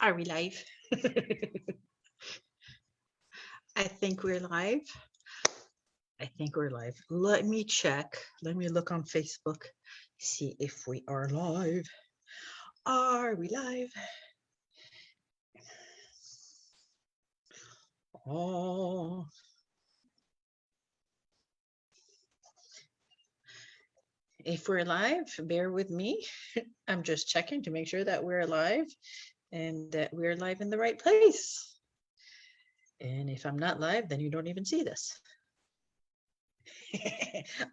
Are we live? I think we're live. I think we're live. Let me check. Let me look on Facebook, see if we are live. Are we live? Oh, if we're live, bear with me. I'm just checking to make sure that we're live and that we're live in the right place. And if I'm not live, then you don't even see this.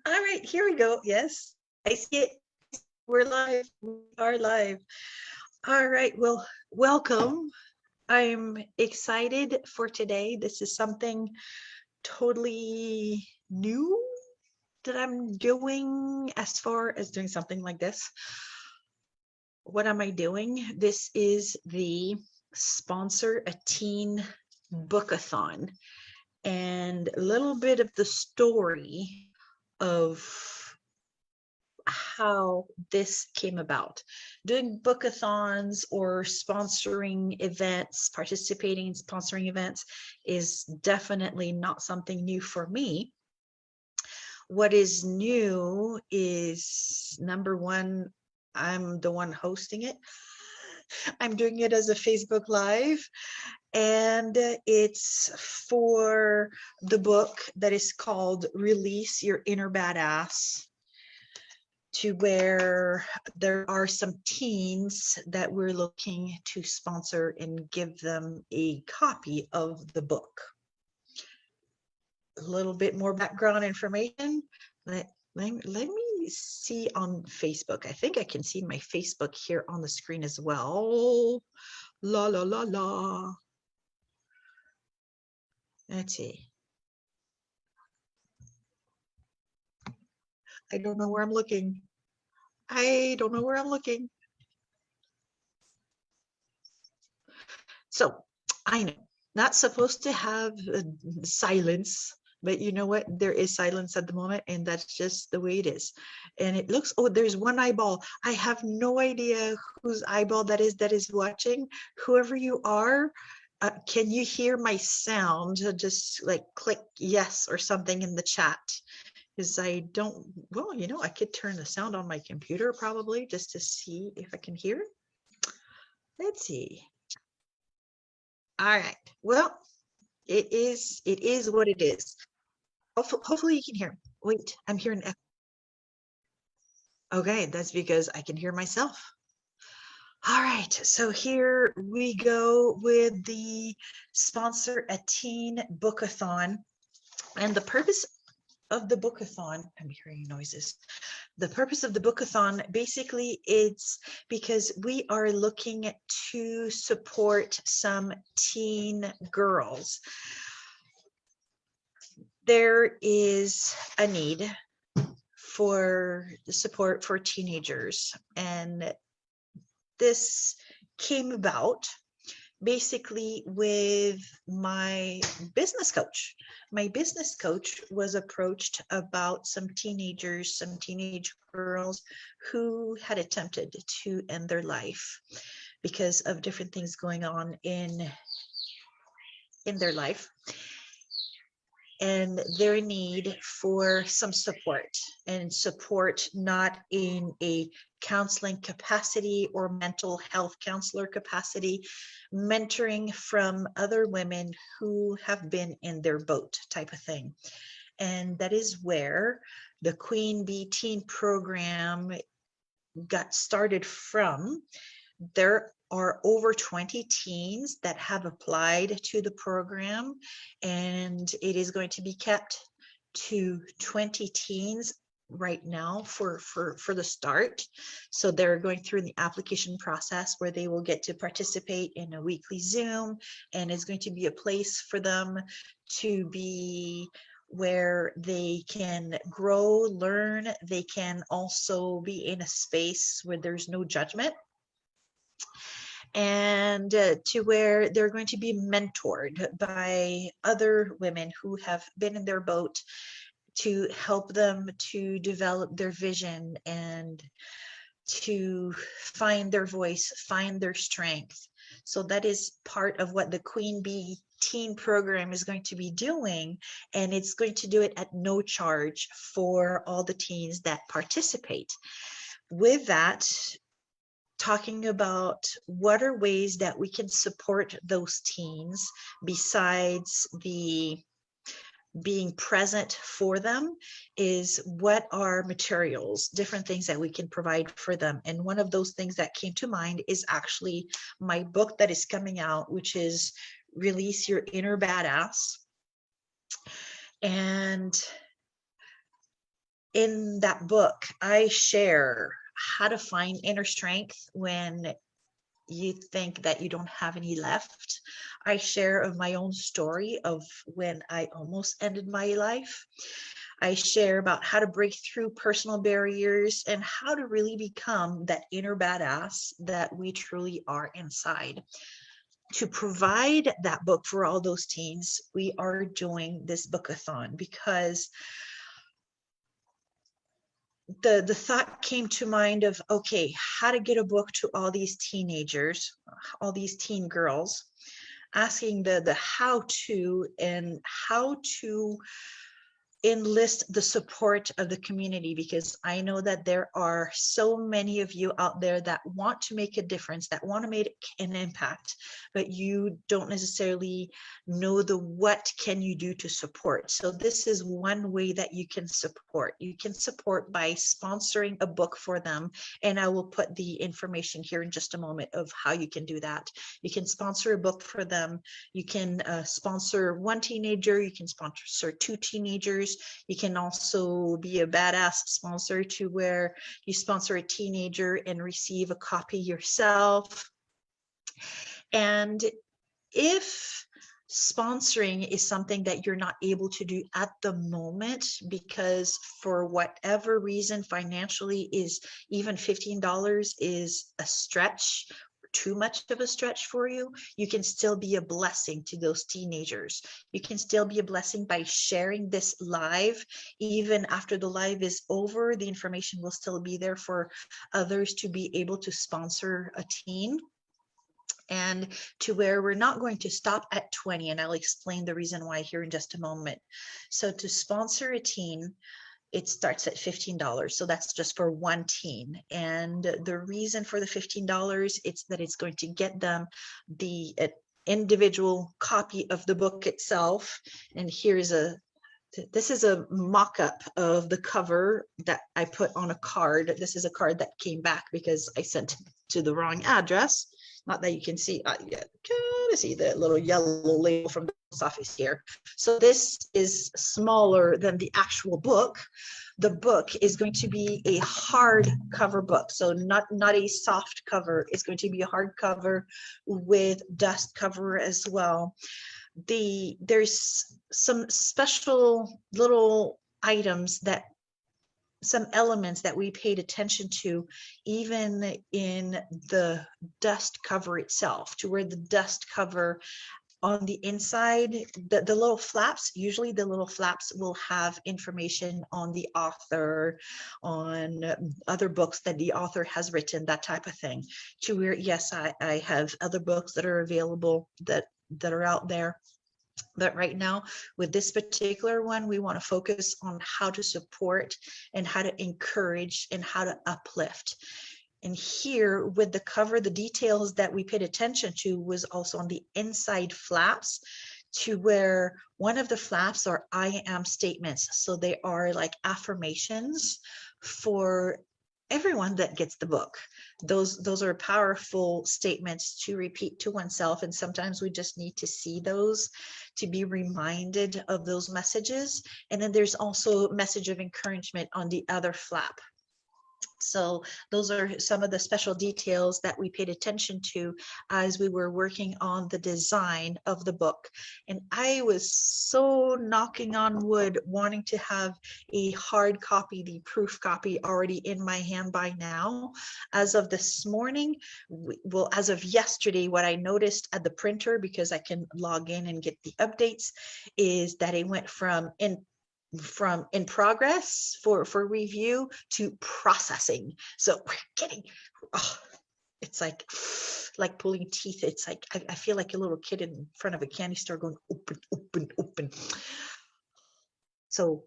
All right, here we go. Yes, I see it. We're live. We are live. All right. Well, welcome. I'm excited for today. This is something totally new that I'm doing as far as doing something like this. What am I doing? This is the Sponsor a Teen Book-a-thon, and a little bit of the story of how this came about. Doing book-a-thons or sponsoring events, participating in sponsoring events is definitely not something new for me. What is new is, number one, I'm the one hosting it. I'm doing it as a Facebook Live, and it's for the book that is called Release Your Inner Badass, to where there are some teens that we're looking to sponsor and give them a copy of the book. A little bit more background information. Let me see on Facebook. I think I can see my Facebook here on the screen as well. La la la la. Let's see. I don't know where I'm looking. I don't know where I'm looking. So I know, not supposed to have silence, but you know what? There is silence at the moment, and that's just the way it is. And it looks, oh, there's one eyeball. I have no idea whose eyeball that is watching. Whoever you are, can you hear my sound? Just like click yes or something in the chat. Because I don't, well, you know, I could turn the sound on my computer probably just to see if I can hear. Let's see. All right. Well, it is what it is. Hopefully you can hear. Wait, I'm hearing echo. Okay, that's because I can hear myself. All right, so here we go with the Sponsor a Teen Book-a-thon. And the purpose of the book-a-thon, I'm hearing noises. The purpose of the book-a-thon, basically, it's because we are looking to support some teen girls. There is a need for support for teenagers, and this came about basically with my business coach. My business coach was approached about some teenagers, some teenage girls who had attempted to end their life because of different things going on in their life, and their need for some support, and support not in a counseling capacity or mental health counselor capacity, mentoring from other women who have been in their boat type of thing. And that is where the Queen Bee Teen program got started from. There are over 20 teens that have applied to the program, and it is going to be kept to 20 teens right now for the start. So they're going through the application process where they will get to participate in a weekly Zoom, and it's going to be a place for them to be where they can grow, learn. They can also be in a space where there's no judgment, and to where they're going to be mentored by other women who have been in their boat to help them to develop their vision and to find their voice, find their strength. So that is part of what the Queen Bee Teen Program is going to be doing, and it's going to do it at no charge for all the teens that participate. With that, talking about what are ways that we can support those teens besides the being present for them, is what are materials, different things that we can provide for them. And one of those things that came to mind is actually my book that is coming out, which is Release Your Inner Badass. And in that book, I share how to find inner strength when you think that you don't have any left. I share of my own story of when I almost ended my life. I share about how to break through personal barriers and how to really become that inner badass that we truly are inside. To provide that book for all those teens, we are doing this book-a-thon because the thought came to mind of, okay, how to get a book to all these teenagers, all these teen girls, asking the how to, and how to enlist the support of the community, because I know that there are so many of you out there that want to make a difference, that want to make an impact, but you don't necessarily know the what can you do to support. So this is one way that you can support. You can support by sponsoring a book for them, and I will put the information here in just a moment of how you can do that. You can sponsor a book for them. You can sponsor one teenager. You can sponsor two teenagers. You can also be a badass sponsor to where you sponsor a teenager and receive a copy yourself. And if sponsoring is something that you're not able to do at the moment because for whatever reason financially is even $15 is a stretch, too much of a stretch for you, you can still be a blessing to those teenagers. You can still be a blessing by sharing this live. Even after the live is over, the information will still be there for others to be able to sponsor a teen. And to where we're not going to stop at 20, and I'll explain the reason why here in just a moment. So to sponsor a teen, it starts at $15. So that's just for one teen. And the reason for the $15, it's that it's going to get them the individual copy of the book itself. And this is a mock-up of the cover that I put on a card. This is a card that came back because I sent it to the wrong address. Not that you can see, you kind of see the little yellow label from the post office here. So this is smaller than the actual book. The book is going to be a hardcover book, so not a soft cover. It's going to be a hardcover with dust cover as well. There's some special little items, that some elements that we paid attention to even in the dust cover itself, to where the dust cover on the inside, the little flaps, usually the little flaps will have information on the author, on other books that the author has written, that type of thing. To where, yes, I have other books that are available that are out there. But right now, with this particular one, we want to focus on how to support and how to encourage and how to uplift. And here with the cover, the details that we paid attention to was also on the inside flaps, to where one of the flaps are I am statements. So they are like affirmations for everyone that gets the book. Those are powerful statements to repeat to oneself, and sometimes we just need to see those to be reminded of those messages. And then there's also a message of encouragement on the other flap. So those are some of the special details that we paid attention to as we were working on the design of the book. And I was so knocking on wood wanting to have a hard copy, the proof copy, already in my hand by now. As of this morning, well, as of yesterday, what I noticed at the printer, because I can log in and get the updates, is that it went from from in progress for review to processing. So we're getting, oh, it's like pulling teeth. It's like I feel like a little kid in front of a candy store going open, open, open. So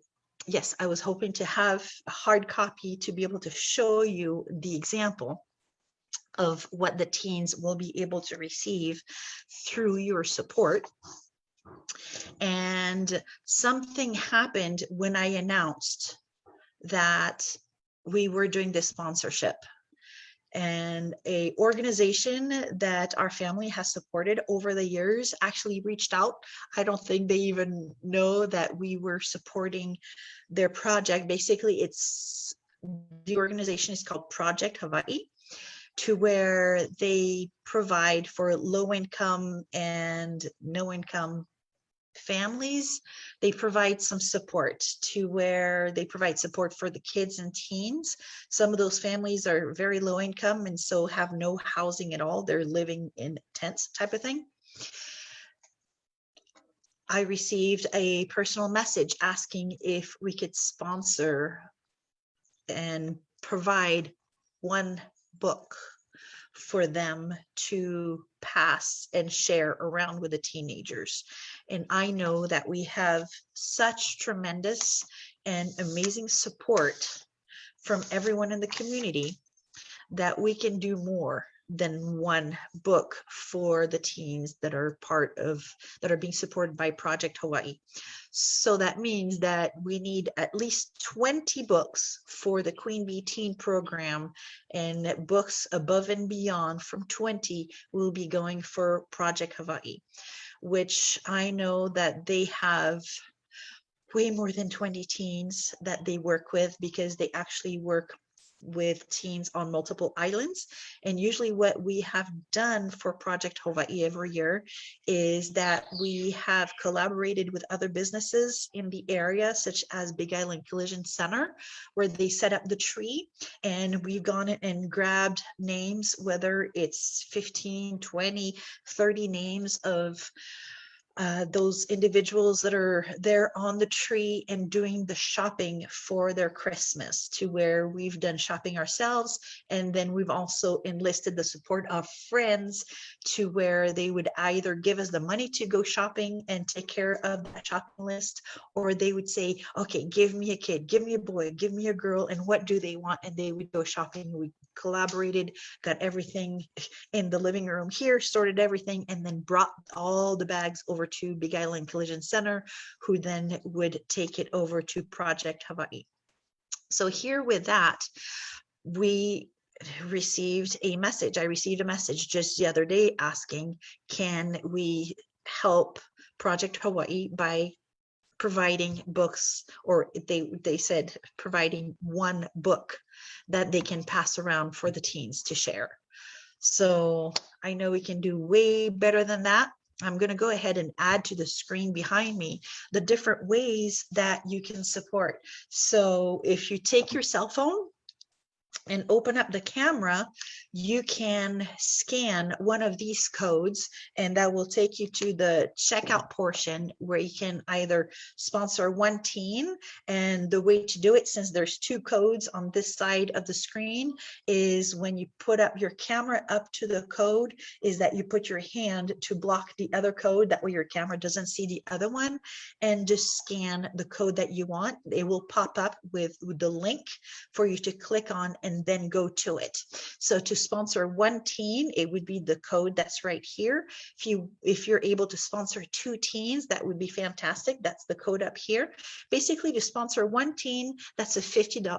yes, I was hoping to have a hard copy to be able to show you the example of what the teens will be able to receive through your support. And something happened when I announced that we were doing this sponsorship. And a organization that our family has supported over the years actually reached out. I don't think they even know that we were supporting their project. Basically, it's the organization is called Project Hawaii, to where they provide for low income and no income families. They provide some support to where they provide support for the kids and teens. Some of those families are very low income and so have no housing at all. They're living in tents type of thing. I received a personal message asking if we could sponsor and provide one book for them to pass and share around with the teenagers. And I know that we have such tremendous and amazing support from everyone in the community that we can do more than one book for the teens that are being supported by Project Hawaii. So that means that we need at least 20 books for the Queen Bee Teen Program, and books above and beyond from 20 will be going for Project Hawaii, which I know that they have way more than 20 teens that they work with, because they actually work with teens on multiple islands. And usually what we have done for Project Hawaii every year is that we have collaborated with other businesses in the area, such as Big Island Collision Center, where they set up the tree, and we've gone in and grabbed names, whether it's 15, 20, 30 names of those individuals that are there on the tree and doing the shopping for their Christmas, to where we've done shopping ourselves. And then we've also enlisted the support of friends, to where they would either give us the money to go shopping and take care of that shopping list, or they would say, okay, give me a kid, give me a boy, give me a girl, and what do they want? And they would go shopping. We collaborated, got everything in the living room here, sorted everything, and then brought all the bags over to Big Island Collision Center, who then would take it over to Project Hawaii. So here with that, we received a message. I received a message just the other day asking, can we help Project Hawaii by providing books, or they said providing one book that they can pass around for the teens to share. So I know we can do way better than that. I'm going to go ahead and add to the screen behind me the different ways that you can support. So if you take your cell phone and open up the camera, you can scan one of these codes, and that will take you to the checkout portion, where you can either sponsor one teen. And the way to do it, since there's two codes on this side of the screen, is when you put up your camera up to the code, is that you put your hand to block the other code. That way your camera doesn't see the other one, and just scan the code that you want. It will pop up with the link for you to click on and then go to it. So to sponsor one teen, it would be the code that's right here. If you're able to sponsor two teens, that would be fantastic. That's the code up here. Basically, to sponsor one teen, that's a $50.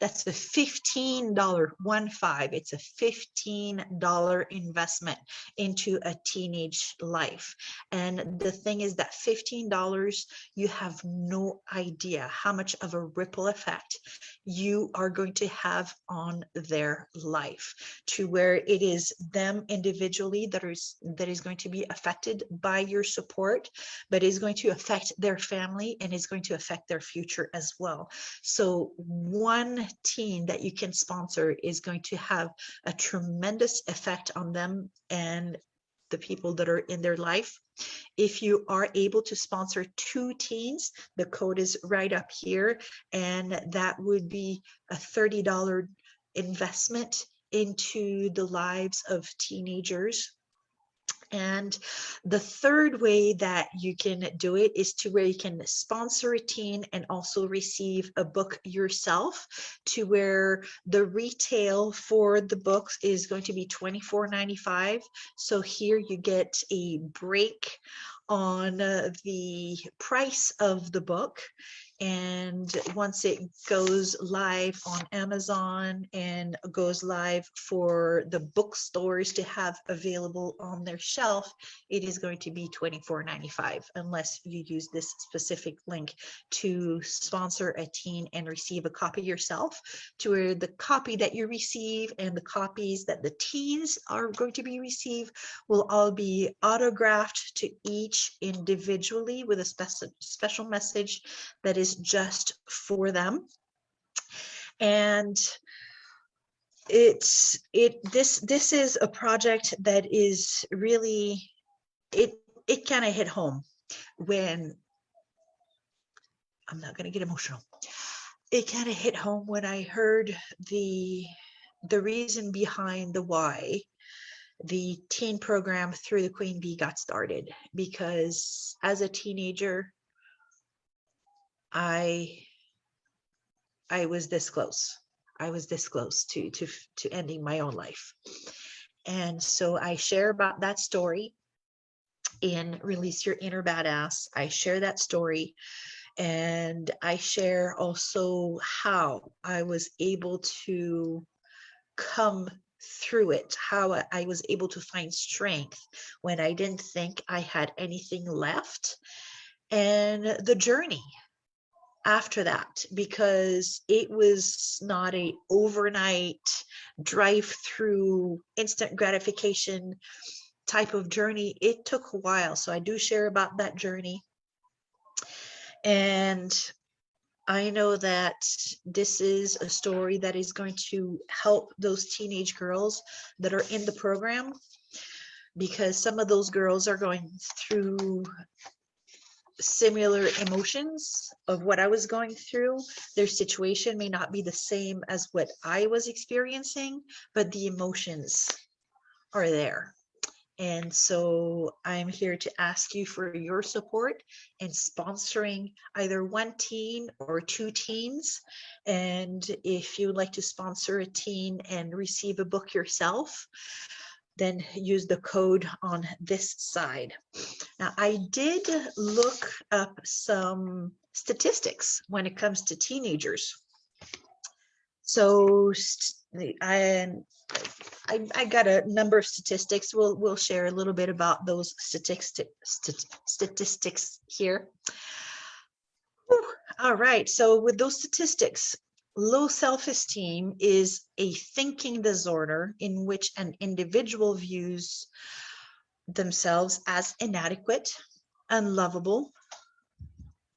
That's a $15, 1-5. It's a $15 investment into a teenage life. And the thing is that $15, you have no idea how much of a ripple effect you are going to have on their life, to where it is them individually that is going to be affected by your support, but is going to affect their family and is going to affect their future as well. So one teen that you can sponsor is going to have a tremendous effect on them, and the people that are in their life. If you are able to sponsor 2 teens, the code is right up here, and that would be a $30 investment into the lives of teenagers. And the third way that you can do it is to where you can sponsor a teen and also receive a book yourself, to where the retail for the books is going to be $24.95. So here you get a break on the price of the book. And once it goes live on Amazon and goes live for the bookstores to have available on their shelf, it is going to be $24.95 unless you use this specific link to sponsor a teen and receive a copy yourself, to where the copy that you receive and the copies that the teens are going to be received will all be autographed to each individually with a special message that is just for them. And this is a project that is really, it kind of hit home when, I'm not going to get emotional, it kind of hit home when I heard the reason behind the why the teen program through the Queen Bee got started. Because as a teenager, I was this close. I was this close to ending my own life. And so I share about that story in Release Your Inner Badass. I share that story, and I share also how I was able to come through it, how I was able to find strength when I didn't think I had anything left, and the journey after that, because it was not a overnight drive-through instant gratification type of journey. It took a while. So I do share about that journey. And I know that this is a story that is going to help those teenage girls that are in the program, because some of those girls are going through similar emotions of what I was going through. Their situation may not be the same as what I was experiencing, but the emotions are there. And so I'm here to ask you for your support in sponsoring either 1 teen or 2 teens. And if you would like to sponsor a teen and receive a book yourself, then use the code on this side. Now, I did look up some statistics when it comes to teenagers. So I got a number of statistics. We'll share a little bit about those statistics here. Whew. All right, so with those statistics, low self-esteem is a thinking disorder in which an individual views themselves as inadequate, unlovable,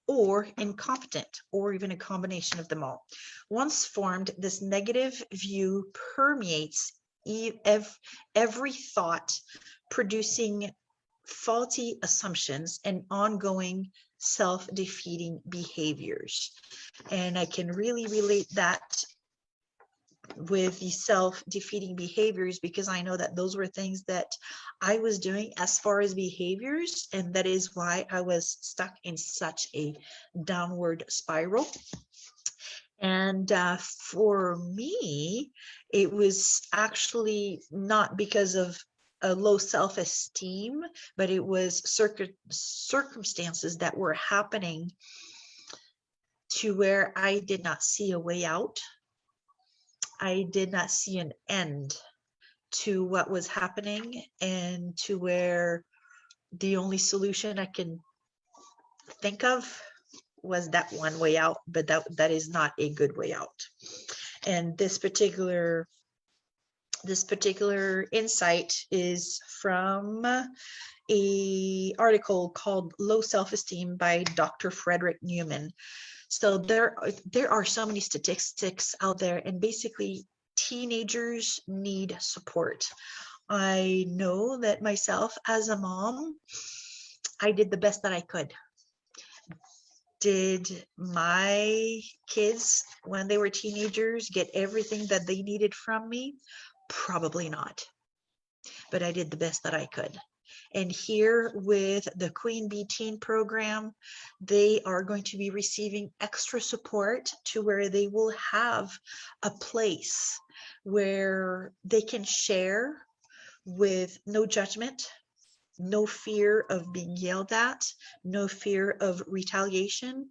or incompetent, or even a combination of them all. Once formed, this negative view permeates every thought, producing faulty assumptions and ongoing self-defeating behaviors. And I can really relate that with the self-defeating behaviors, because I know that those were things that I was doing as far as behaviors, and that is why I was stuck in such a downward spiral. And for me, it was actually not because of a low self-esteem, but it was circumstances that were happening to where I did not see a way out. I did not see an end to what was happening, and to where the only solution I can think of was that one way out, but that is not a good way out. And this particular insight is from a article called Low Self-Esteem by Dr. Frederick Newman. So there are so many statistics out there, and basically teenagers need support. I know that myself as a mom, I did the best that I could. Did my kids, when they were teenagers, get everything that they needed from me? Probably not, but I did the best that I could. And here with the Queen Bee Teen Program, they are going to be receiving extra support to where they will have a place where they can share with no judgment, no fear of being yelled at, no fear of retaliation,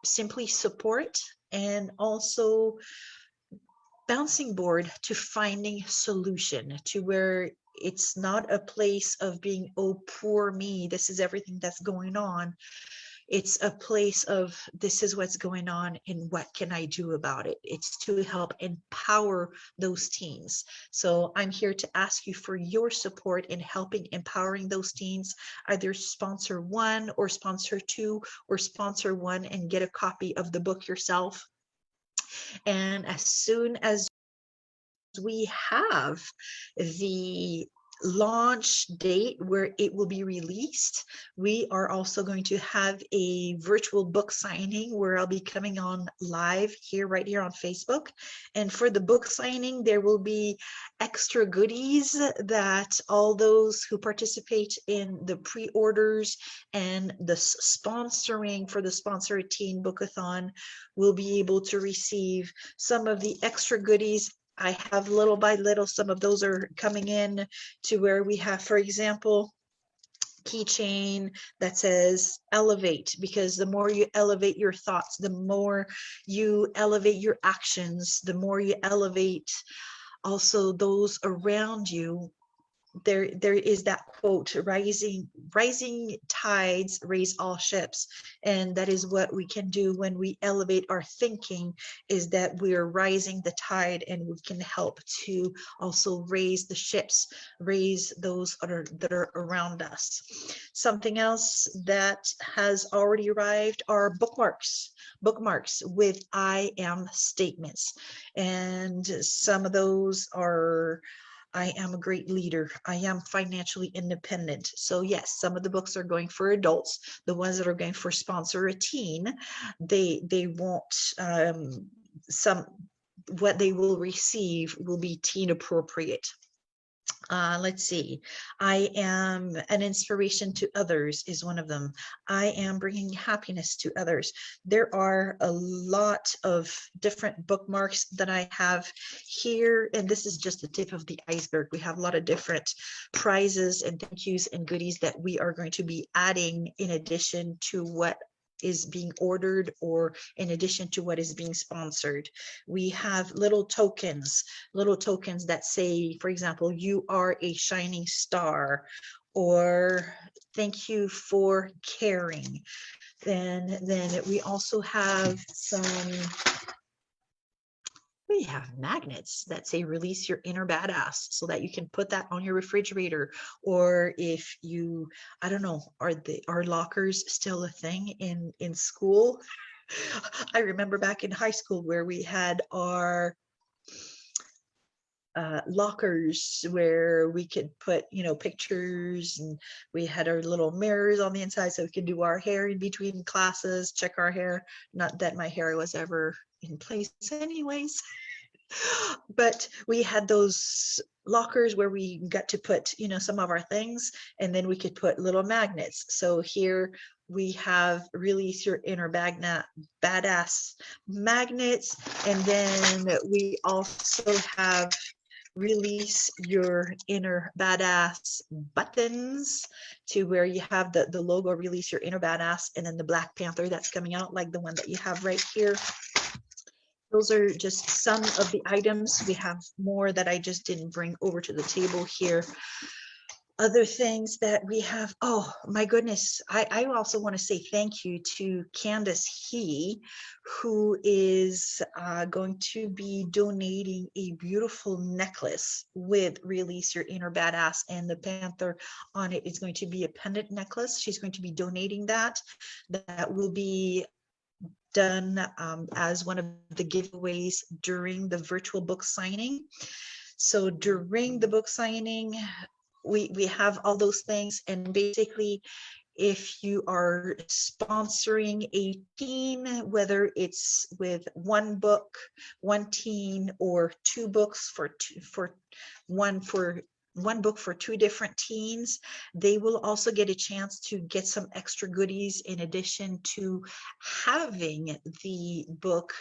simply support, and also bouncing board to finding solution to where it's not a place of being, oh, poor me, this is everything that's going on. It's a place of, this is what's going on and what can I do about it? It's to help empower those teens. So I'm here to ask you for your support in helping empowering those teens. Either sponsor one or sponsor two, or sponsor one and get a copy of the book yourself. And as soon as we have the launch date where it will be released, we are also going to have a virtual book signing where I'll be coming on live here, right here on Facebook. And for the book signing, there will be extra goodies that all those who participate in the pre-orders and the sponsoring for the Sponsor a Teen Book-a-thon will be able to receive. Some of the extra goodies I have little by little, some of those are coming in to where we have, for example, keychain that says elevate, because the more you elevate your thoughts, the more you elevate your actions, the more you elevate also those around you. There is that quote, rising tides raise all ships. And that is what we can do when we elevate our thinking, is that we are rising the tide, and we can help to also raise the ships, raise those that are around us. Something else that has already arrived are bookmarks with I am statements. And some of those are, I am a great leader. I am financially independent. So yes, some of the books are going for adults. The ones that are going for Sponsor a Teen, they won't, some, what they will receive will be teen appropriate. Let's see. I am an inspiration to others is one of them. I am bringing happiness to others. There are a lot of different bookmarks that I have here, and this is just the tip of the iceberg. We have a lot of different prizes and thank yous and goodies that we are going to be adding in addition to what is being ordered, or in addition to what is being sponsored. We have little tokens that say, for example, you are a shining star, or thank you for caring. Then we also have we have magnets that say release your inner badass, so that you can put that on your refrigerator. Or if you, I don't know, are lockers still a thing in school? I remember back in high school where we had our lockers where we could put, pictures, and we had our little mirrors on the inside so we could do our hair in between classes, check our hair. Not that my hair was ever in place anyways. But we had those lockers where we got to put, some of our things, and then we could put little magnets. So here we have release your inner badass magnets, and then we also have release your inner badass buttons, to where you have the logo release your inner badass, and then the Black Panther that's coming out, like the one that you have right here. Those are just some of the items. We have more that I just didn't bring over to the table here. Other things that we have, oh my goodness, I also want to say thank you to Candace who is going to be donating a beautiful necklace with release your inner badass and the panther on it. It's going to be a pendant necklace. She's going to be donating that will be done as one of the giveaways during the virtual book signing. So during the book signing, we have all those things, and basically if you are sponsoring a teen, whether it's with one book, one teen, or two books for one book for two different teens, they will also get a chance to get some extra goodies in addition to having the book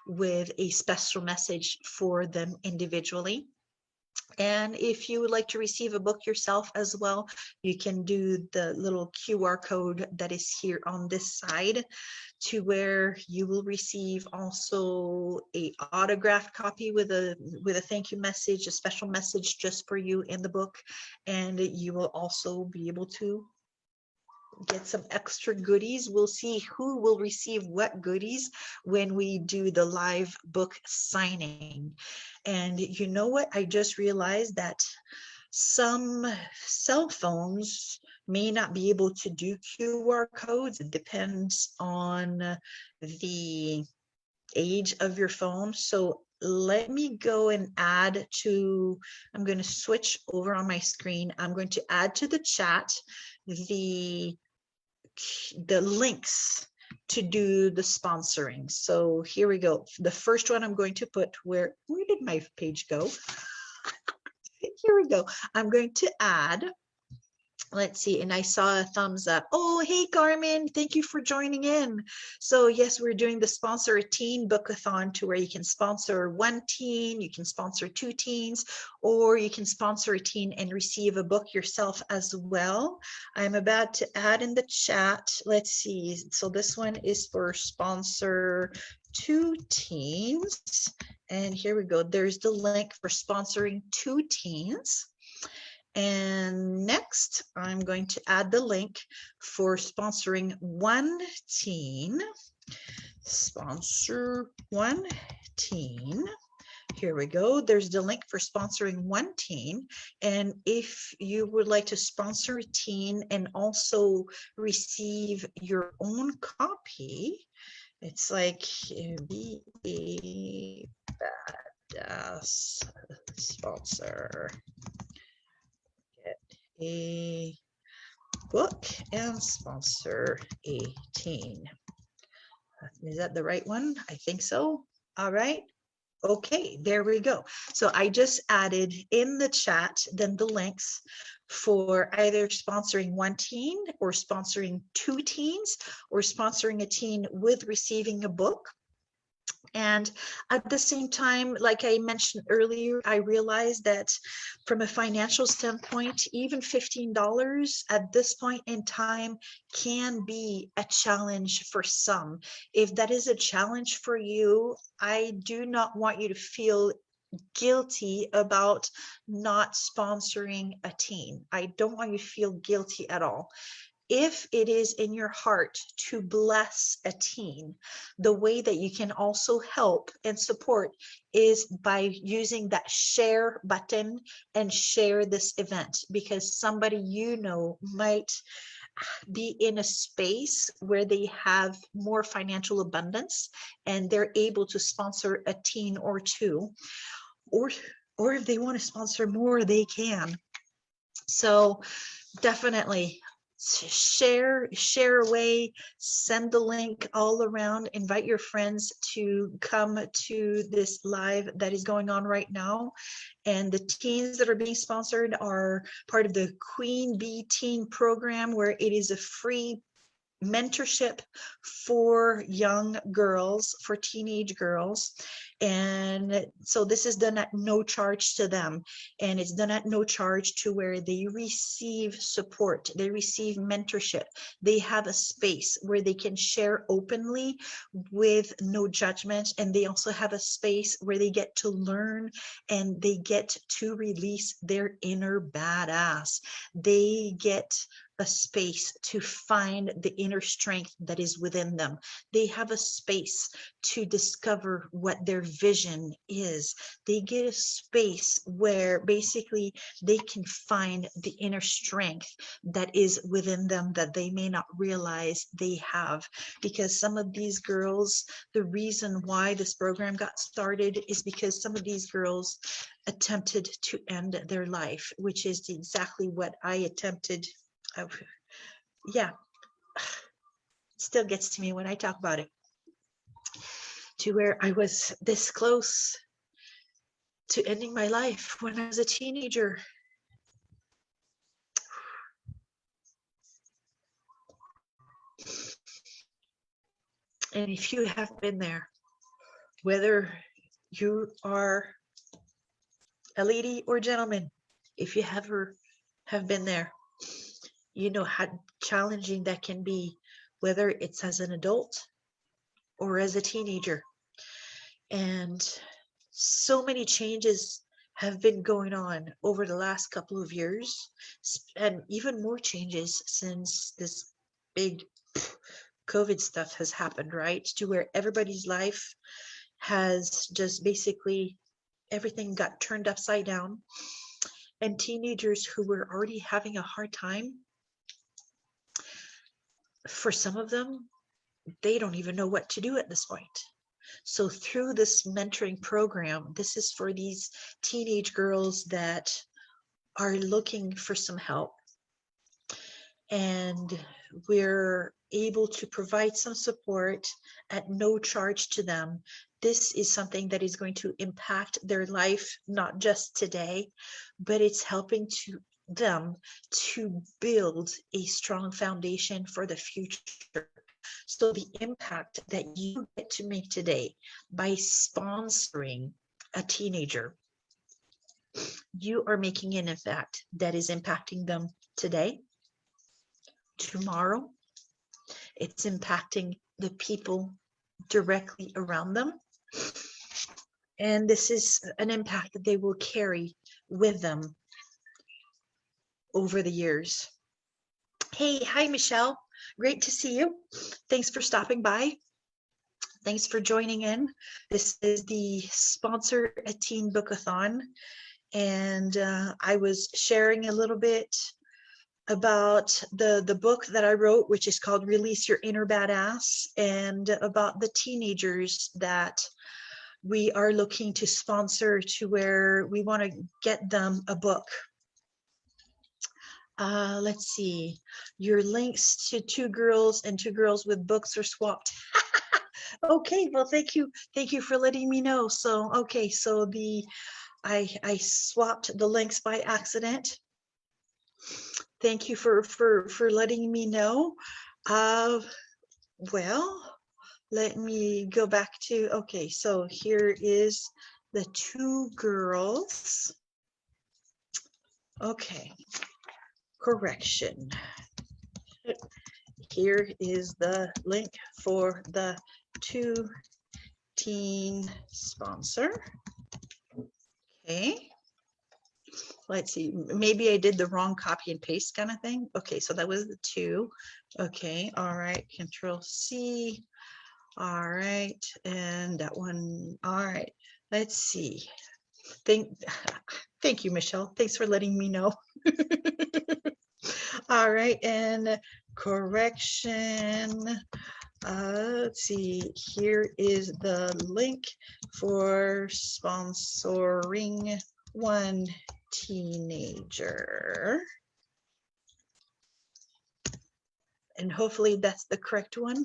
with a special message for them individually. And if you would like to receive a book yourself as well, you can do the little QR code that is here on this side, to where you will receive also a autographed copy with a thank you message, a special message just for you in the book. And you will also be able to get some extra goodies. We'll see who will receive what goodies when we do the live book signing. And you know what? I just realized that some cell phones may not be able to do QR codes. It depends on the age of your phone. So let me go and add to, I'm going to switch over on my screen. I'm going to add to the chat the links to do the sponsoring. So here we go. The first one I'm going to put, where did my page go? Here we go. I'm going to add, let's see, and I saw a thumbs up. Oh, hey, Carmen, thank you for joining in. So yes, we're doing the sponsor a teen book-a-thon, to where you can sponsor one teen, you can sponsor two teens, or you can sponsor a teen and receive a book yourself as well. I'm about to add in the chat. Let's see. So this one is for sponsor two teens. And here we go. There's the link for sponsoring two teens. And next, I'm going to add the link for sponsoring one teen. Sponsor one teen. Here we go. There's the link for sponsoring one teen. And if you would like to sponsor a teen and also receive your own copy, it's like be a badass sponsor. A book and sponsor a teen. Is that the right one? I think so. All right. Okay, there we go. So I just added in the chat then the links for either sponsoring one teen, or sponsoring two teens, or sponsoring a teen with receiving a book. And at the same time, like I mentioned earlier, I realized that from a financial standpoint, even $15 at this point in time can be a challenge for some. If that is a challenge for you, I do not want you to feel guilty about not sponsoring a teen. I don't want you to feel guilty at all. If it is in your heart to bless a teen, the way that you can also help and support is by using that share button and share this event, because somebody you know might be in a space where they have more financial abundance and they're able to sponsor a teen or two, or if they want to sponsor more, they can. So definitely share away, send the link all around, invite your friends to come to this live that is going on right now. And the teens that are being sponsored are part of the Queen Bee Teen program, where it is a free mentorship for young girls, for teenage girls. And so this is done at no charge to them, and it's done at no charge to where they receive support, they receive mentorship, they have a space where they can share openly with no judgment, and they also have a space where they get to learn and they get to release their inner badass. They get a space to find the inner strength that is within them. They have a space to discover what their vision is. They get a space where basically they can find the inner strength that is within them that they may not realize they have. Because some of these girls, the reason why this program got started is because some of these girls attempted to end their life, which is exactly what I attempted. Yeah, still gets to me when I talk about it, to where I was this close to ending my life when I was a teenager. And if you have been there, whether you are a lady or gentleman, if you ever have been there, you know how challenging that can be, whether it's as an adult or as a teenager. And so many changes have been going on over the last couple of years, and even more changes since this big COVID stuff has happened, right? To where everybody's life has just basically, everything got turned upside down. And teenagers who were already having a hard time, for some of them, they don't even know what to do at this point. So through this mentoring program, this is for these teenage girls that are looking for some help. And we're able to provide some support at no charge to them. This is something that is going to impact their life, not just today, but it's helping to them to build a strong foundation for the future. So the impact that you get to make today by sponsoring a teenager, you are making an impact that is impacting them today, tomorrow. It's impacting the people directly around them. And this is an impact that they will carry with them over the years. Hey, hi, Michelle. Great to see you. Thanks for stopping by. Thanks for joining in. This is the Sponsor a Teen Book-a-thon. And I was sharing a little bit about the book that I wrote, which is called Release Your Inner Badass, and about the teenagers that we are looking to sponsor, to where we want to get them a book. Let's see, your links to two girls and two girls with books are swapped. Okay, well, thank you for letting me know. So okay, so I swapped the links by accident. Thank you for letting me know. Well, let me go back to, okay, so here is the two girls. Okay, correction. Here is the link for the two teen sponsor. Okay. Let's see, maybe I did the wrong copy and paste kind of thing. Okay, so that was the two. Okay, all right, Control C. All right, and that one. All right, let's see. Thank you, Michelle. Thanks for letting me know. All right, and correction. Let's see, here is the link for sponsoring one teenager. And hopefully that's the correct one.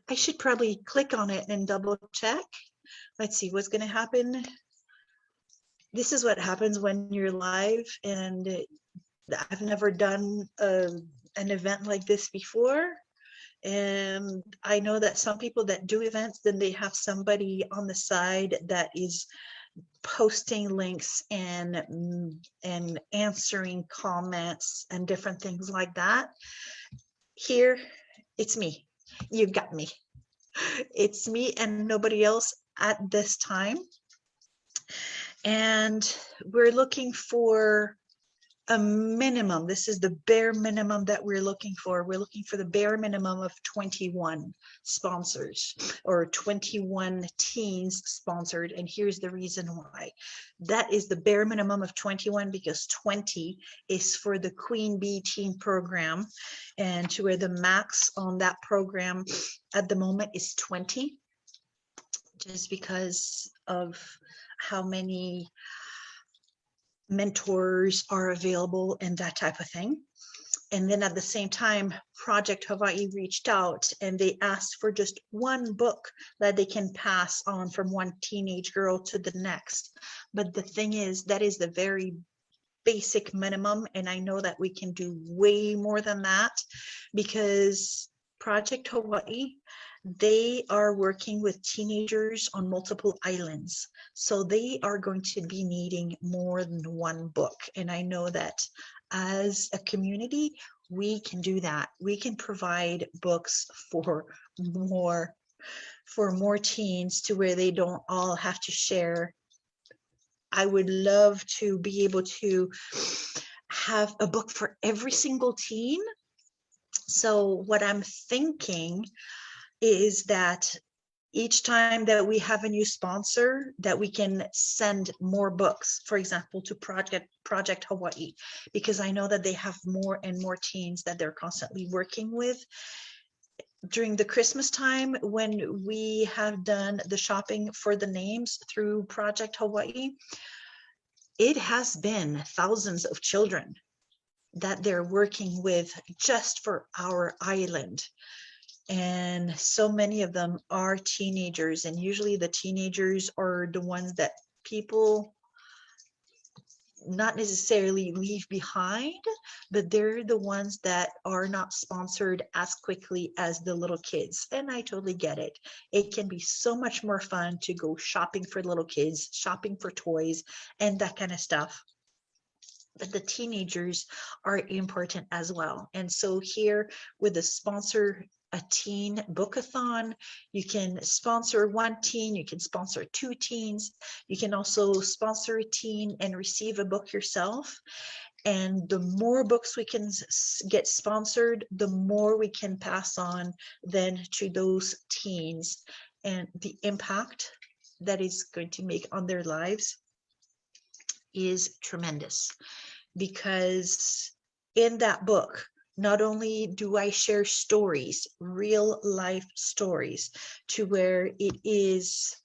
I should probably click on it and double check. Let's see what's going to happen. This is what happens when you're live, and I've never done an event like this before. And I know that some people that do events, then they have somebody on the side that is posting links and answering comments and different things like that. Here, it's me. You got me. It's me and nobody else at this time. And we're looking for a minimum. This is the bare minimum that we're looking for. We're looking for the bare minimum of 21 sponsors or 21 teens sponsored. And here's the reason why. That is the bare minimum of 21 because 20 is for the Queen Bee Teen program. And to where the max on that program at the moment is 20, just because of how many mentors are available and that type of thing. And then at the same time, Project Hawaii reached out and they asked for just one book that they can pass on from one teenage girl to the next. But the thing is, that is the very basic minimum. And I know that we can do way more than that because Project Hawaii, they are working with teenagers on multiple islands. So they are going to be needing more than one book. And I know that as a community, we can do that. We can provide books for more teens to where they don't all have to share. I would love to be able to have a book for every single teen. So what I'm thinking is that each time that we have a new sponsor, that we can send more books, for example, to Project Hawaii, because I know that they have more and more teens that they're constantly working with. During the Christmas time, when we have done the shopping for the names through Project Hawaii, it has been thousands of children that they're working with just for our island. And so many of them are teenagers, and usually the teenagers are the ones that people not necessarily leave behind, but they're the ones that are not sponsored as quickly as the little kids. And I totally get it. It can be so much more fun to go shopping for little kids, shopping for toys and that kind of stuff. But the teenagers are important as well. And so here with the sponsor a teen book-a-thon, you can sponsor one teen, you can sponsor two teens, you can also sponsor a teen and receive a book yourself. And the more books we can get sponsored, the more we can pass on then to those teens, and the impact that is going to make on their lives is tremendous. Because in that book, not only do I share stories, real life stories, to where it is,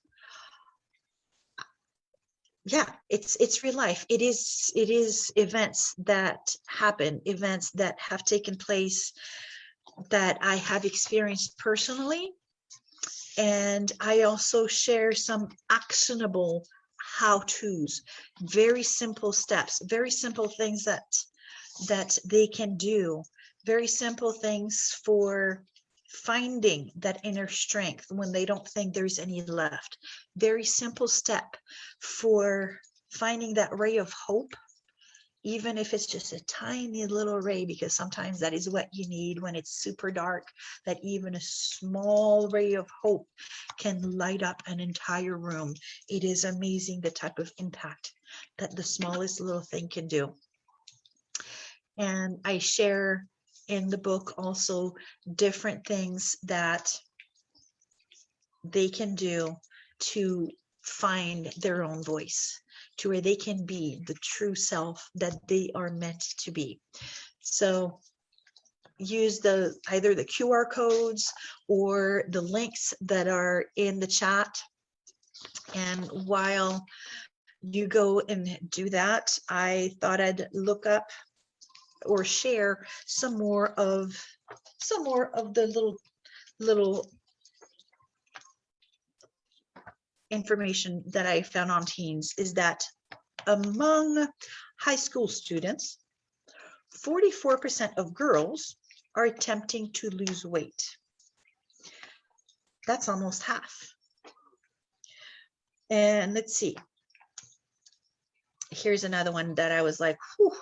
yeah, it's real life. It is events that happen, events that have taken place that I have experienced personally. And I also share some actionable how-tos, very simple steps, very simple things that they can do, very simple things for finding that inner strength when they don't think there's any left. Very simple step for finding that ray of hope, even if it's just a tiny little ray, because sometimes that is what you need when it's super dark, that even a small ray of hope can light up an entire room. It is amazing the type of impact that the smallest little thing can do. And I share in the book also different things that they can do to find their own voice, to where they can be the true self that they are meant to be. So use either the QR codes or the links that are in the chat. And while you go and do that, I thought I'd look up or share some more of the little information that I found on teens. Is that among high school students, 44% of girls are attempting to lose weight. That's almost half. And let's see. Here's another one that I was like, whew.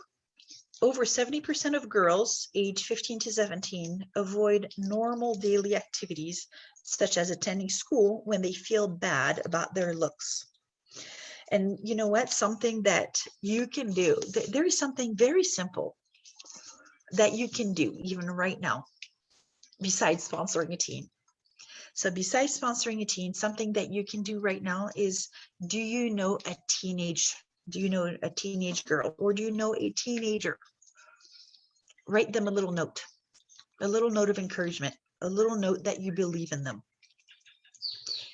Over 70% of girls age 15 to 17 avoid normal daily activities, such as attending school, when they feel bad about their looks. And you know what? Something that you can do, there is something very simple that you can do even right now, besides sponsoring a teen. So besides sponsoring a teen, something that you can do right now is, do you know a teenage girl, or do you know a teenager? Write them a little note of encouragement, a little note that you believe in them.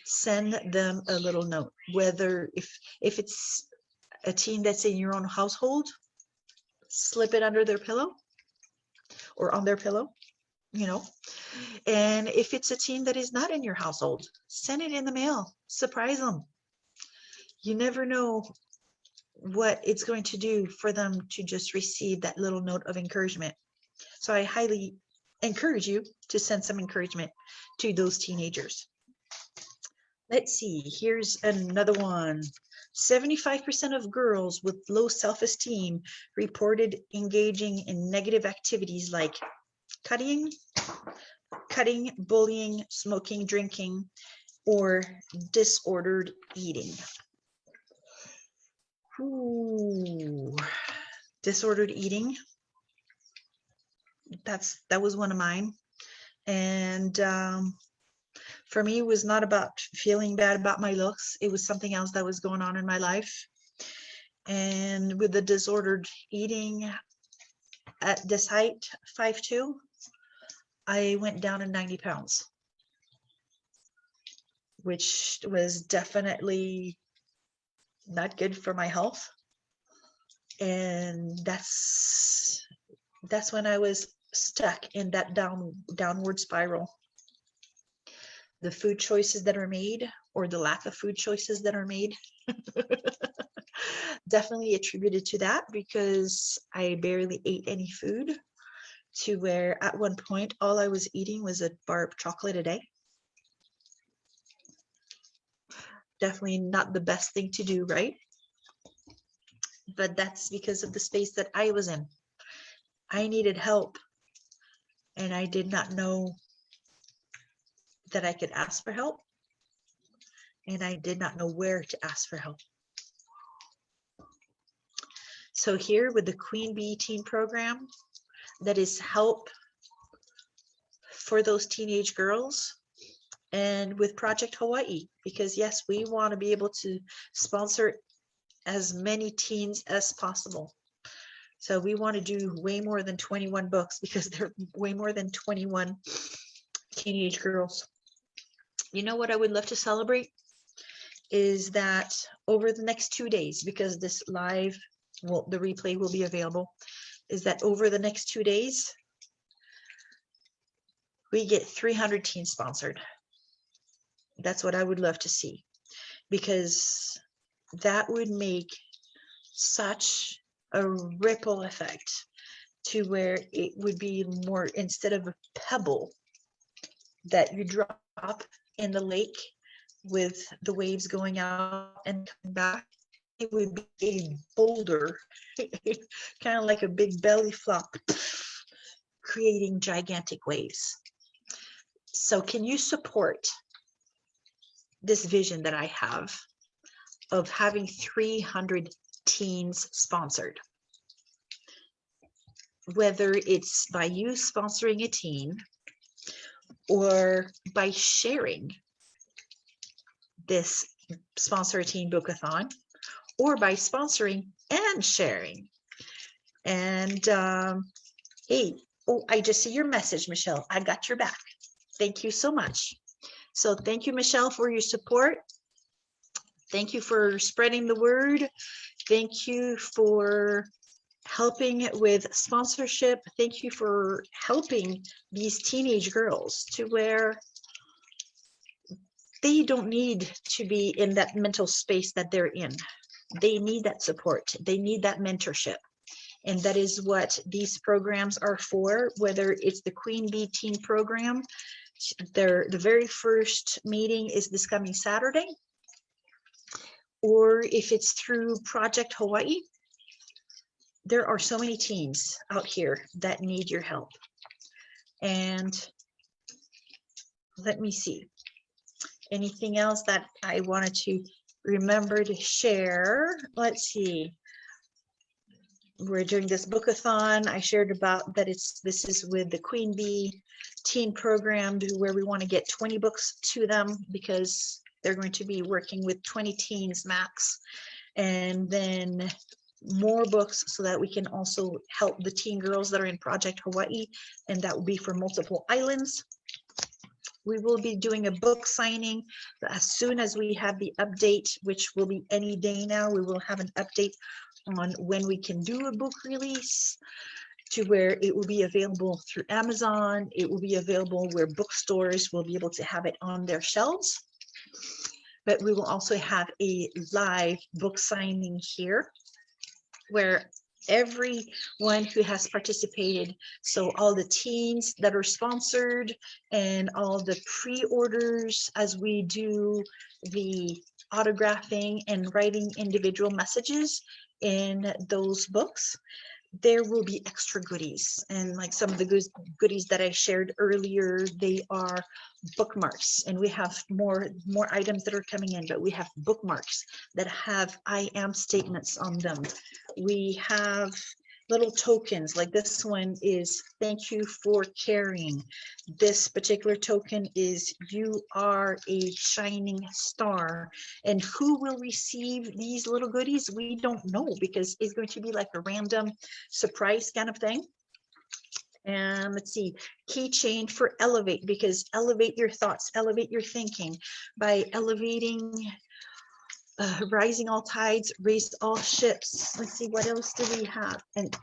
Send them a little note, whether if it's a teen that's in your own household, slip it under their pillow or on their pillow, you know. And if it's a teen that is not in your household, send it in the mail, surprise them. You never know what it's going to do for them to just receive that little note of encouragement. So I highly encourage you to send some encouragement to those teenagers. Let's see, here's another one. 75% of girls with low self-esteem reported engaging in negative activities like cutting, bullying, smoking, drinking, or disordered eating. Ooh, disordered eating. That was one of mine. And for me, it was not about feeling bad about my looks. It was something else that was going on in my life. And with the disordered eating, at this height, 5'2", I went down in 90 pounds, which was definitely not good for my health. And that's when I was stuck in that downward spiral. The food choices that are made, or the lack of food choices that are made, definitely attributed to that, because I barely ate any food, to where at one point all I was eating was a bar of chocolate a day. Definitely not the best thing to do, right? But that's because of the space that I was in. I needed help, and I did not know that I could ask for help, and I did not know where to ask for help. So here with the Queen Bee Teen Program, that is help for those teenage girls, and with Project Hawaii, because yes, we want to be able to sponsor as many teens as possible. So we want to do way more than 21 books, because there are way more than 21 teenage girls. You know what I would love to celebrate is that over the next 2 days, because this live, well, the replay will be available, is that over the next 2 days, we get 300 teens sponsored. That's what I would love to see, because that would make such a ripple effect, to where it would be more, instead of a pebble that you drop in the lake with the waves going out and coming back, it would be a boulder, kind of like a big belly flop, creating gigantic waves. So can you support this vision that I have of having 300 teens sponsored? Whether it's by you sponsoring a teen, or by sharing this Sponsor a Teen Book-a-thon, or by sponsoring and sharing. And hey, oh, I just see your message, Michelle. I got your back. Thank you so much. So thank you, Michelle, for your support. Thank you for spreading the word. Thank you for helping with sponsorship. Thank you for helping these teenage girls to where they don't need to be in that mental space that they're in. They need that support. They need that mentorship. And that is what these programs are for, whether it's the Queen Bee Teen Program. The very first meeting is this coming Saturday, or if it's through Project Hawaii. There are so many teens out here that need your help. And let me see. Anything else that I wanted to remember to share. Let's see. We're doing this book-a-thon. I shared about that this is with the Queen Bee teen program, where we want to get 20 books to them because they're going to be working with 20 teens max, and then more books so that we can also help the teen girls that are in Project Hawaii, and that will be for multiple islands. We will be doing a book signing as soon as we have the update, which will be any day now. We will have an update on when we can do a book release, to where it will be available through Amazon. It will be available where bookstores will be able to have it on their shelves. But we will also have a live book signing here, where everyone who has participated, so all the teens that are sponsored and all the pre-orders, as we do the autographing and writing individual messages in those books, there will be extra goodies. And like some of the goodies that I shared earlier, they are bookmarks, and we have more items that are coming in, but we have bookmarks that have I am statements on them. We have little tokens, like this one is thank you for caring. This particular token is you are a shining star. And who will receive these little goodies, we don't know, because it's going to be like a random surprise kind of thing. And let's see, keychain for elevate, because elevate your thoughts, elevate your thinking by elevating, rising all tides, raise all ships. Let's see, what else do we have? And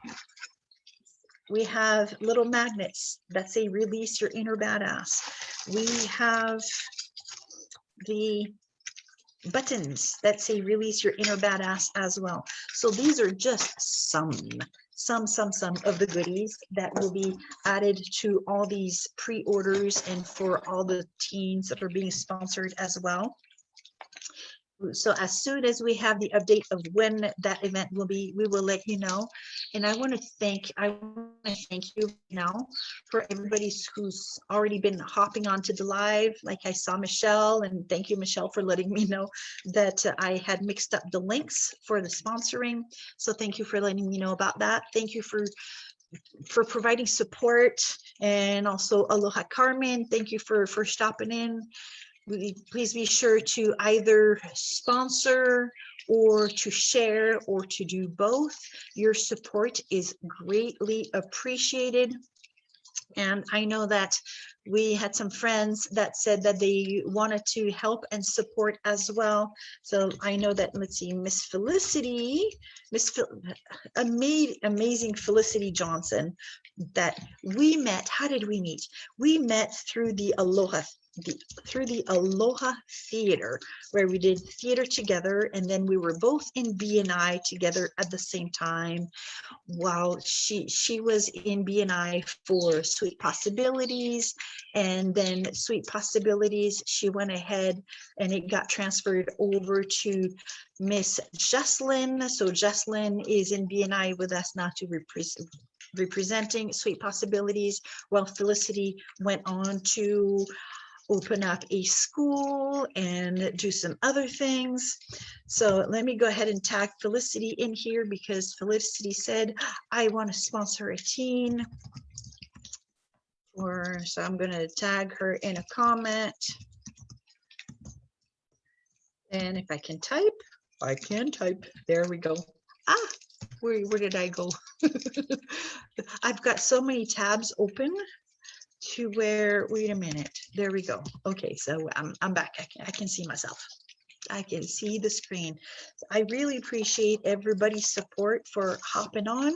we have little magnets that say release your inner badass. We have the buttons that say release your inner badass as well. So these are just some of the goodies that will be added to all these pre-orders and for all the teens that are being sponsored as well. So as soon as we have the update of when that event will be, we will let you know. And I want to thank you now for everybody who's already been hopping onto the live. Like I saw Michelle, and thank you, Michelle, for letting me know that I had mixed up the links for the sponsoring. So thank you for letting me know about that. Thank you for providing support, and also Aloha Carmen, thank you for stopping in. Please be sure to either sponsor or to share or to do both. Your support is greatly appreciated. And I know that we had some friends that said that they wanted to help and support as well. So I know that, let's see, Miss Felicity, amazing Felicity Johnson, that we met. How did we meet? We met through the Aloha Theater, where we did theater together, and then we were both in BNI together at the same time. While she was in BNI for Sweet Possibilities, and then Sweet Possibilities, she went ahead and it got transferred over to Miss Jesslyn. So Jesslyn is in BNI with us now to representing Sweet Possibilities, while Felicity went on to open up a school and do some other things. So let me go ahead and tag Felicity in here, because Felicity said, I want to sponsor a teen. So I'm going to tag her in a comment. And if I can type, I can type. There we go. Ah, where did I go? I've got so many tabs open to where, wait a minute, there we go. Okay, so I'm back. I can see myself. I can see the screen. I really appreciate everybody's support for hopping on.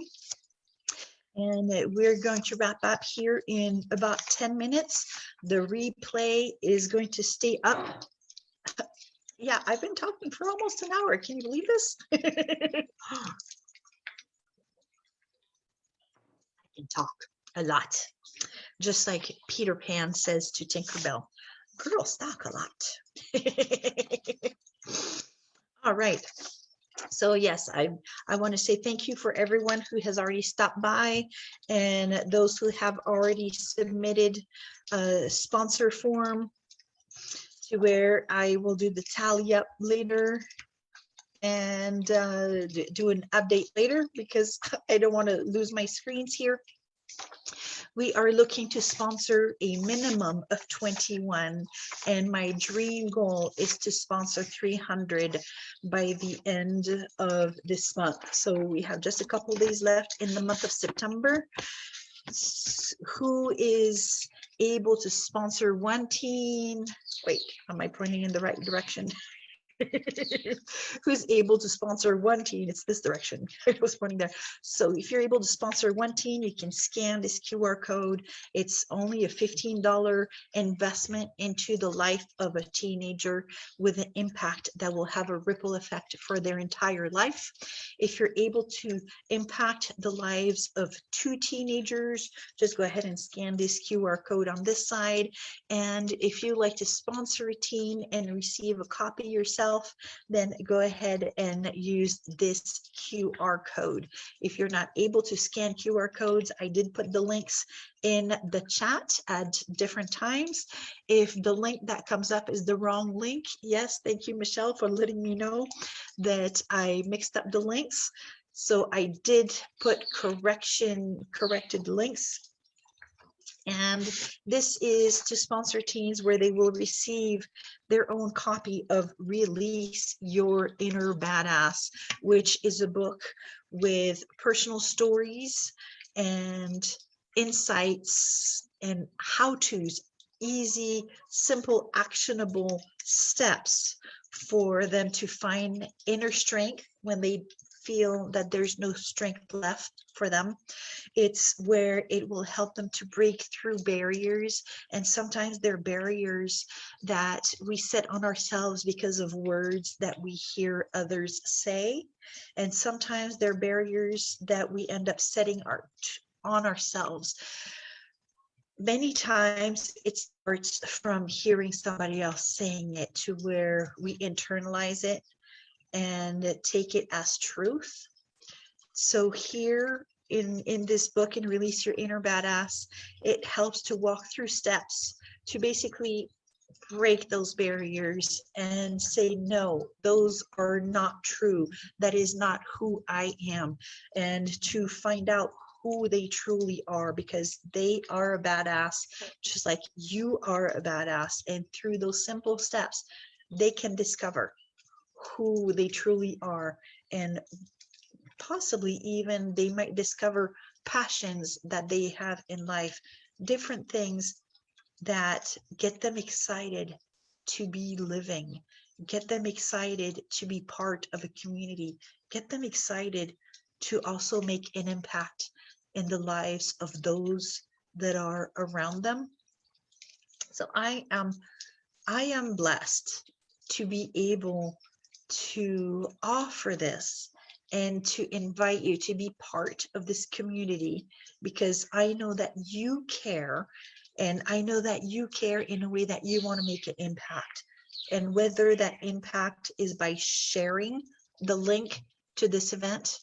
And we're going to wrap up here in about 10 minutes. The replay is going to stay up. Yeah, I've been talking for almost an hour. Can you believe this? I can talk a lot. Just like Peter Pan says to Tinkerbell, girls talk a lot. All right. So yes, I want to say thank you for everyone who has already stopped by, and those who have already submitted a sponsor form. to where I will do the tally up later and do an update later because I don't want to lose my screens here. We are looking to sponsor a minimum of 21, and my dream goal is to sponsor 300 by the end of this month. So we have just a couple days left in the month of September. Who is able to sponsor one teen? Wait, am I pointing in the right direction? Who's able to sponsor one teen? It's this direction. I was pointing there. So if you're able to sponsor one teen, you can scan this QR code. It's only a $15 investment into the life of a teenager with an impact that will have a ripple effect for their entire life. If you're able to impact the lives of 2 teenagers, just go ahead and scan this QR code on this side. And if you like to sponsor a teen and receive a copy yourself, then go ahead and use this QR code. If you're not able to scan QR codes, I did put the links in the chat at different times. If the link that comes up is the wrong link, yes, thank you, Michelle, for letting me know that I mixed up the links. So I did put corrected links. And this is to sponsor teens where they will receive their own copy of Release Your Inner Badass, which is a book with personal stories and insights and how-tos, easy, simple, actionable steps for them to find inner strength when they feel that there's no strength left for them. It's where it will help them to break through barriers, and sometimes they're barriers that we set on ourselves because of words that we hear others say, and sometimes they're barriers that we end up setting on ourselves. Many times it starts from hearing somebody else saying it to where we internalize it and take it as truth. So here in this book, in Release Your Inner Badass, it helps to walk through steps to basically break those barriers and say, no, those are not true. That is not who I am. And to find out who they truly are, because they are a badass, just like you are a badass. And through those simple steps, they can discover who they truly are, and possibly even they might discover passions that they have in life, different things that get them excited to be living, get them excited to be part of a community, get them excited to also make an impact in the lives of those that are around them. So I am blessed to be able to offer this and to invite you to be part of this community, because I know that you care, and I know that you care in a way that you want to make an impact. And whether that impact is by sharing the link to this event,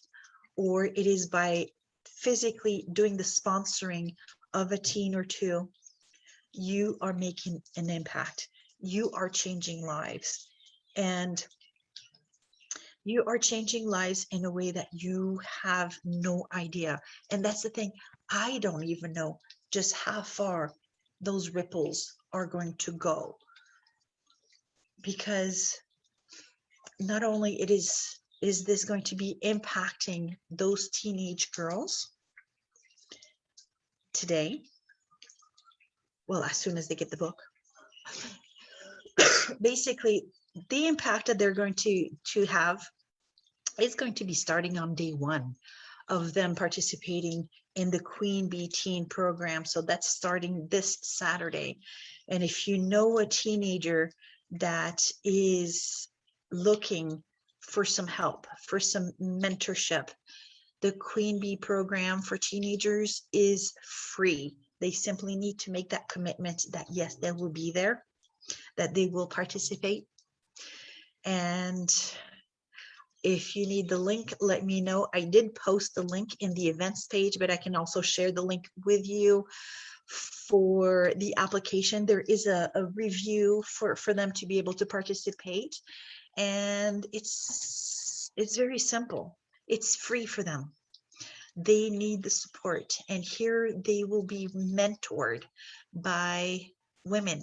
or it is by physically doing the sponsoring of a teen or 2, you are making an impact. You are changing lives. And you are changing lives in a way that you have no idea. And that's the thing. I don't even know just how far those ripples are going to go. Because not only is this going to be impacting those teenage girls today, well, as soon as they get the book, basically the impact that they're going to have is going to be starting on day 1 of them participating in the Queen Bee Teen program. So that's starting this Saturday. And if you know a teenager that is looking for some help, for some mentorship, the Queen Bee program for teenagers is free. They simply need to make that commitment that yes, they will be there, that they will participate. And If you need the link, let me know. I did post the link in the events page, but I can also share the link with you for the application. There is a review for them to be able to participate. And it's very simple. It's free for them. They need the support. And here they will be mentored by women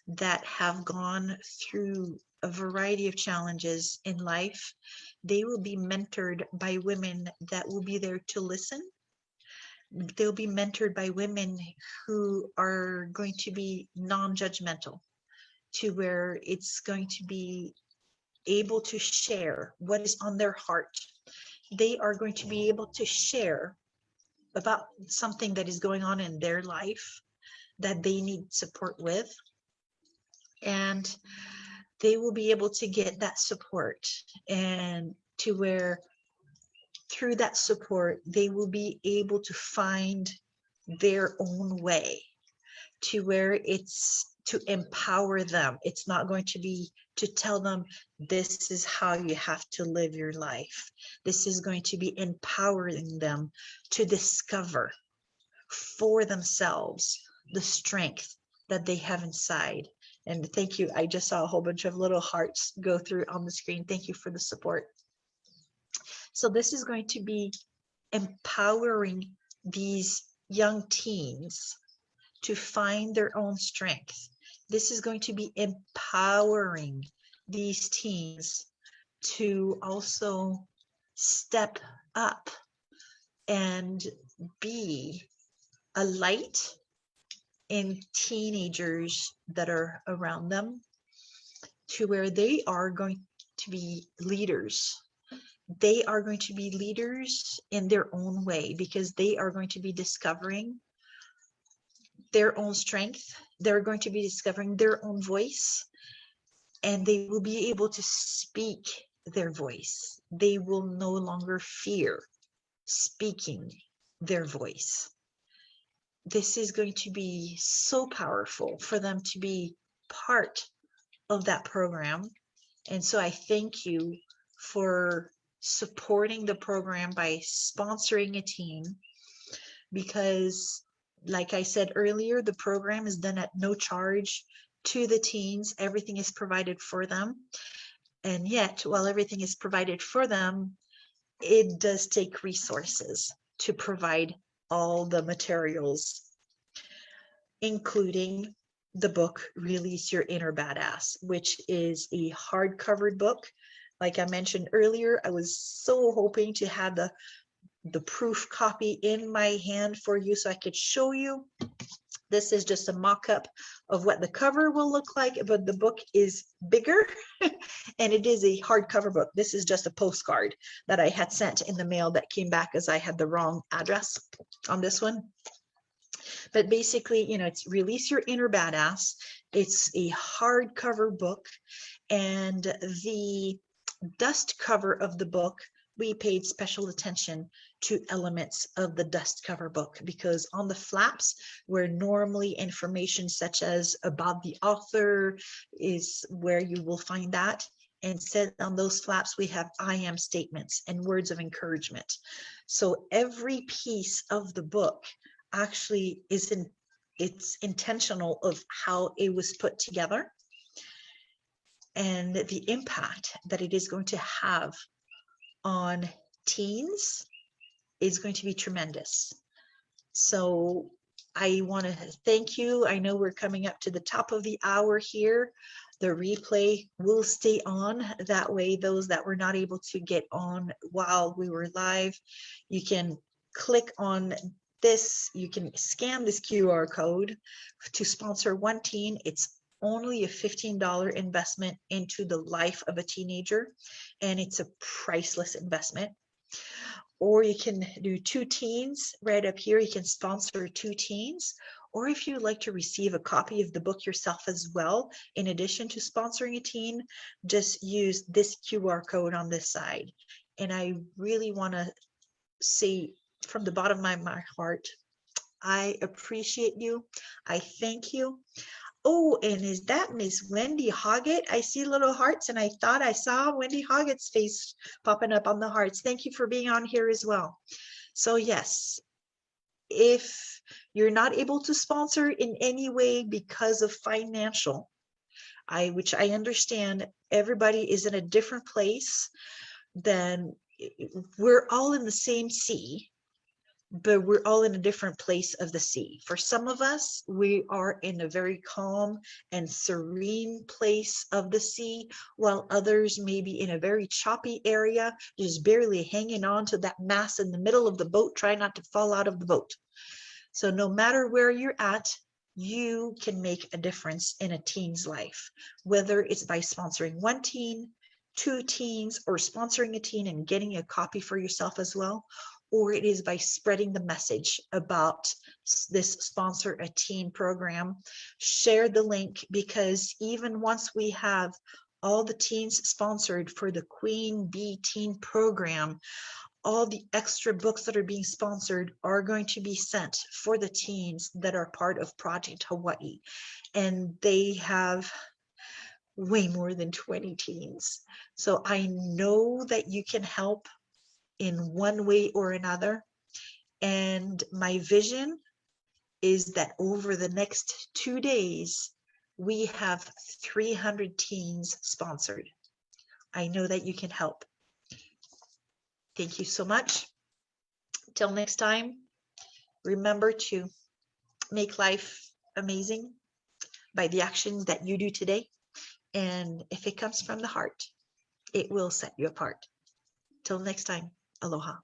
that have gone through a variety of challenges in life. They will be mentored by women that will be there to listen. They'll be mentored by women who are going to be non-judgmental, to where it's going to be able to share what is on their heart. They are going to be able to share about something that is going on in their life that they need support with. And they will be able to get that support, and to where through that support, they will be able to find their own way, to where it's to empower them. It's not going to be to tell them this is how you have to live your life. This is going to be empowering them to discover for themselves the strength that they have inside. And thank you. I just saw a whole bunch of little hearts go through on the screen. Thank you for the support. So this is going to be empowering these young teens to find their own strength. This is going to be empowering these teens to also step up and be a light in teenagers that are around them, to where they are going to be leaders. They are going to be leaders in their own way, because they are going to be discovering their own strength. They're going to be discovering their own voice, and they will be able to speak their voice. They will no longer fear speaking their voice. This is going to be so powerful for them to be part of that program. And so I thank you for supporting the program by sponsoring a team, because like I said earlier, the program is done at no charge to the teens. Everything is provided for them. And yet, while everything is provided for them, it does take resources to provide all the materials, including the book Release Your Inner Badass, which is a hardcover book. Like I mentioned earlier, I was so hoping to have the proof copy in my hand for you so I could show you. This is just a mock-up of what the cover will look like, but the book is bigger and it is a hardcover book. This is just a postcard that I had sent in the mail that came back as I had the wrong address on this one. But basically, you know, it's Release Your Inner Badass. It's a hardcover book, and the dust cover of the book, we paid special attention to elements of the dust cover book, because on the flaps, where normally information such as about the author is where you will find that, instead on those flaps we have I am statements and words of encouragement. So every piece of the book actually is it's intentional of how it was put together, and the impact that it is going to have on teens is going to be tremendous. So I want to thank you. I know we're coming up to the top of the hour here. The replay will stay on. That way, those that were not able to get on while we were live, you can click on this. You can scan this QR code to sponsor one teen. It's only a $15 investment into the life of a teenager, and it's a priceless investment. Or you can do 2 teens right up here. You can sponsor 2 teens. Or if you'd like to receive a copy of the book yourself as well, in addition to sponsoring a teen, just use this QR code on this side. And I really want to say from the bottom of my heart, I appreciate you. I thank you. Oh, and is that Miss Wendy Hoggett? I see little hearts, and I thought I saw Wendy Hoggett's face popping up on the hearts. Thank you for being on here as well. So yes, if you're not able to sponsor in any way because of financial, which I understand everybody is in a different place, then we're all in the same sea, but we're all in a different place of the sea. For some of us, we are in a very calm and serene place of the sea, while others may be in a very choppy area, just barely hanging on to that mast in the middle of the boat, trying not to fall out of the boat. So no matter where you're at, you can make a difference in a teen's life, whether it's by sponsoring one teen, two teens, or sponsoring a teen and getting a copy for yourself as well, or it is by spreading the message about this Sponsor a Teen program. Share the link, because even once we have all the teens sponsored for the Queen Bee Teen program, all the extra books that are being sponsored are going to be sent for the teens that are part of Project Hawaii. And they have way more than 20 teens. So I know that you can help in one way or another. And my vision is that over the next 2 days, we have 300 teens sponsored. I know that you can help. Thank you so much. Till next time, remember to make life amazing by the actions that you do today. And if it comes from the heart, it will set you apart. Till next time, aloha.